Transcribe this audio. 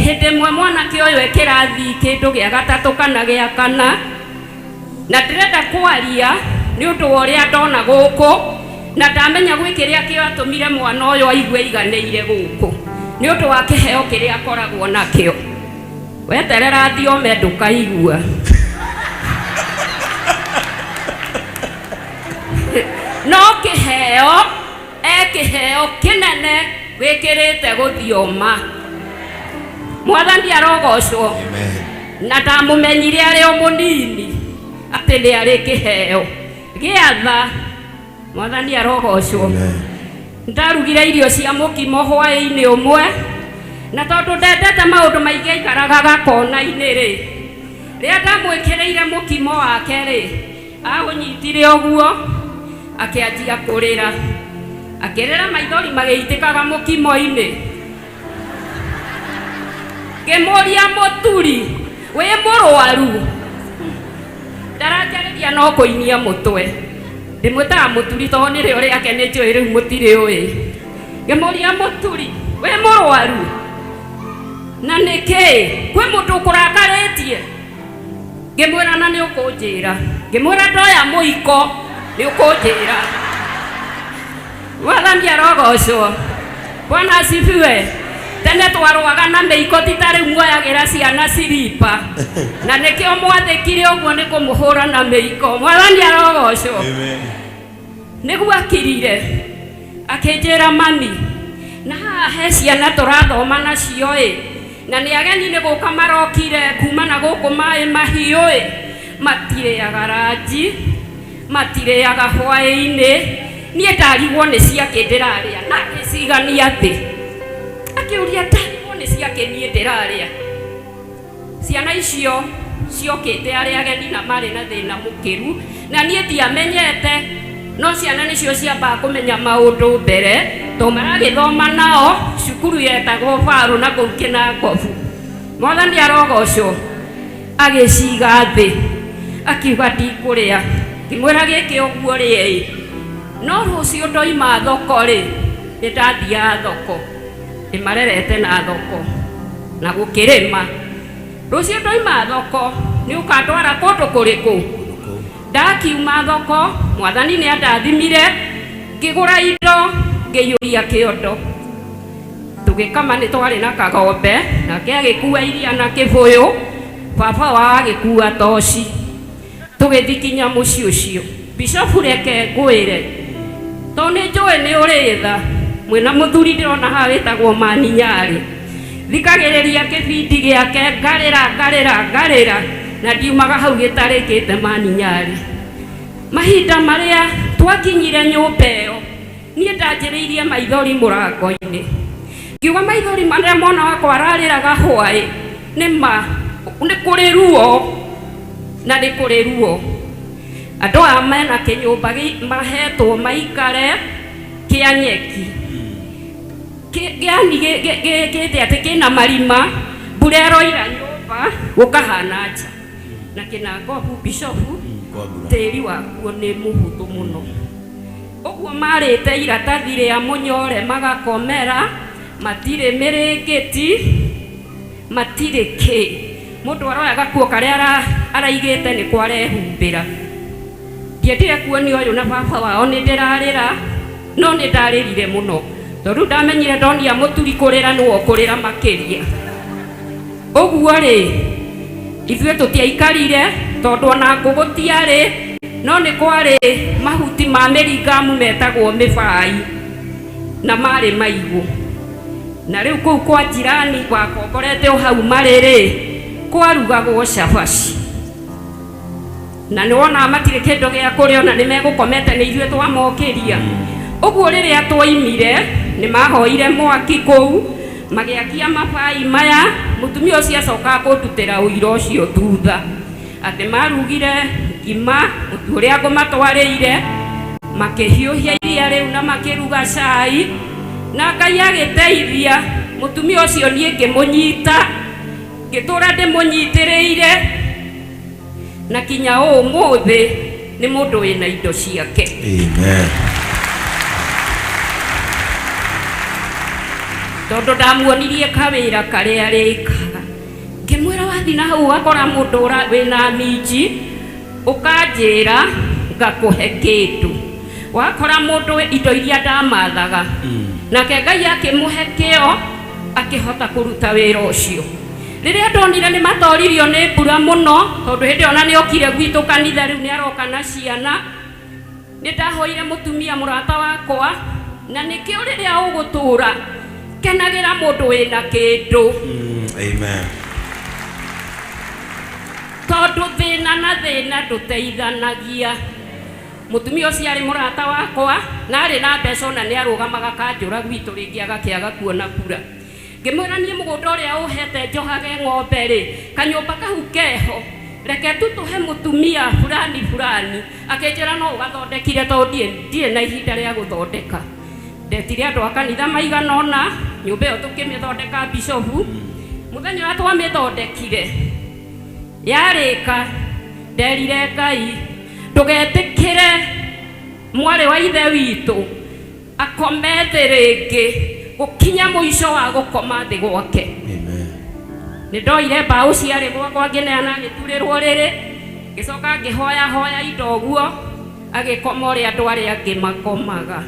hĩndĩ mwe mwanake ũyũ ekĩrathi kĩndũ gĩa gatatũ kana gĩa kana, na ndĩrenda kwaria nĩ ũndũ wa ũrĩa ndona gũkũ, na ndamenya gwĩ kĩrĩa kĩatũmire mwana ũyũ aigue aiganĩire gũkũ nĩ ũndũ wa kĩheo kĩrĩa akoragwo nakĩo. Weterera thiome ndũkaigua. No kĩheo kĩheo kĩnene wĩkĩrĩte gũthioma. Mwathani arogocwo. Na ndamũmenyire arĩ o mũnini atĩ nĩ arĩ kĩheo gĩatha. Mwathani arogocwo. Ndarugire irio cia mũkimo hwaĩ-inĩ ũmwe, na tondũ ndendete maũndũ maingĩ aikaraga gakona-inĩ rĩ, rĩrĩa ndamwĩkĩrĩire mũkimo wake rĩ, aũnyitire ũguo akĩanjia kũrĩra, akĩrĩra maithori magĩitĩkaga mũkimo-inĩ. Ngĩmũria mũturi, wĩ mũrwaru? Ndaranjarĩria no kũinia mũtwe. Ndĩmwĩtaga mũturi tondũ nĩrĩo rĩake nĩ njũĩ rĩu mũtirĩ ũĩ. Ngĩmũria mũturi, wĩ mũrwaru? Na nĩkĩ? Kwĩ mũndũ ũkũrakarĩtie? Ngĩmwĩra na nĩ ũkũnjĩra. Ngĩmwĩra ndoya mũiko nĩ ũkũnjĩra. Mwathani arogocwo. Bwana asifiwe. Tene twarũaga na mĩiko ti ta rĩu muoyagĩra ciana silipa. Na nĩkĩo mwathĩkire ũguo nĩ kũmũhũra na mĩiko. Mwathani arogocwo. Nĩguo akirire akĩnjĩra mami, na haha he ciana tũrathoma nacio ĩ, na nĩ ageni nĩ gũka marokire kuma na gũkũ Maĩ Mahiũ ĩ, matirĩaga ranji, matirĩaga hwaĩ-inĩ. Niĩ ndarigwo nĩ ciake ndĩrarĩa na ngĩcigania thĩ. Akĩũria ndarigwo nĩ ciake niĩ ndĩrarĩa. Ciana icio ciokĩte arĩ ageni na marĩ na thĩna mũkĩru, na niĩ ndiamenyete, no ciana nĩcio ciambaga kũmenya maũndũ mbere, tondũ maragĩthoma nao cukuru yetagwo Barũ na kũu Kĩnangobu. Mwathani arogocwo. Agĩciga thĩ akiuga ndikũrĩa. Ngĩmwĩra gĩkĩ ũguo rĩ, no rũciũ ndoima thoko rĩ, nĩ ndathiaga thoko, ndĩmarerete na thoko na gũkĩrĩma. Rũciũ ndoima thoko nĩ ũkandwara kũndũ kũrĩkũ? Ndakiuma thoko, Mwathani nĩ andathimire, ngĩgũra indo, ngĩiyũria kĩondo. Tũgĩkama nĩ twarĩ na kagombe, nake agĩkua iria na kĩbũyũ, baba wao agĩkua toci. Tũgĩthiĩ kinya mũciĩ ũcio. Bishofu reke ngwĩre, tondũ nĩ njũĩ nĩ ũrĩ tha, mwĩna mũthuri ndĩrona haha wĩtagwo Mani Nyarĩ. Thikagĩrĩria kĩbindi gĩake, ngarĩra na ndiumaga hau gĩtarĩkĩte Mani Nyarĩ. Mahinda marĩa twakinyire nyũmba ĩyo, niĩ ndanjĩrĩirie maithori mũrango-inĩ. Ngiuga maithori marĩa mwana wakwa ararĩraga hwaĩ nĩ kũrĩ ruo, na nĩ kũrĩ ruo. Andũ aya mena kĩnyũmba mahetwo maikare kĩa nyeki. Yani gĩkĩte atĩ kĩna marima, mbura ĩroira nyũmba gũkahana nja. Na Kĩnangobu Bishofu tĩri wakuo nĩ mũhũthũ mũno. Ũguo marĩte iratathi rĩa mũnyore magakomera, matirĩ mĩrĩngĩti, matirĩ kĩ. Mũndũ aroya gakuo karĩa araigĩte nĩ kwarehumbĩra. Ndiendire kuonia ũyũ na baba wao nĩ ndĩrarĩra, no nĩ ndarĩrire mũno, tondũ ndamenyire ndonia mũturi kũrĩra nĩwe ũkũrĩra makĩria. Ũguo rĩ, ithuĩ tũtiaikarire tondũ ona ngũgũ tiarĩ, no nĩ kwarĩ mahuti ma mĩringamu metagwo mĩbai na marĩ maigũ. Na rĩu kũu kwa jirani wakomborete o hau marĩ rĩ, kwarugagwo cabaci. Na nĩ wona matirĩ kĩndũ gĩa kũrĩa, ona nĩ megũkomete nĩ ithuĩ twamokĩria. Ũguo rĩrĩa twaimire nĩ mahoire mwaki kũu, magĩakia mabai maya. Mũtumia ũcio acoka kũndutĩra ũira ũcio thutha, atĩ marugire ngima, mũtu ũrĩa ngũmatwarĩire, makĩhiũhia iria rĩu na makĩruga cai, na Ngai agĩteithia. Mũtumia ũcio niĩ ngĩmũnyita, ngĩtũra ndĩmũnyitĩrĩire, na kinya ũmũthĩ nĩ mũndũ wĩna indo ciake. Amen. tondu ndamuonirie kawira karia rikaga ngimwira wathi na hau akora mundu wina minji ukanjira ngakuhe kindu wakora mundu indo iria ndamathaga nake Ngai akimuhe kio akihota kuruta wira ucio riria ndonire ni matoririo ni mbura muno tondu hindi ona ni okire gwitu kanitha riu ni aroka na ciana ni ndahoire mutumia murata wakwa na nikio riria ugutura kenagira mundu wina kindu Amen. tondu thina na thina nduteithanagia mutumia ucio ari murata wakwa na ari na mbeca na ni arugamaga kanjura gwitu ringi agakiaga kuona kura ngimwira nie mugunda uria uhete njohage ng'ombe ri kanyumba kahu keho reke tutuhe mutumia fulani akenjira no ugathondekire tondu ndie na ihinda ria guthondeka ndetire andu a kanitha maigana ona nyumba iyo tukimithondeka bishopu muthenya uria twamithondekire yarika nderire Ngai ndugetikire mwari wa ithe witu akome thi ringi gukinya muico wa gukoma thi gwake. Amen. Ni ndoire mbao ciari gwakwa ngineana ngiturirwo riri ngicoka ngihoya indo guo agikoma uria andu aria angi makomaga.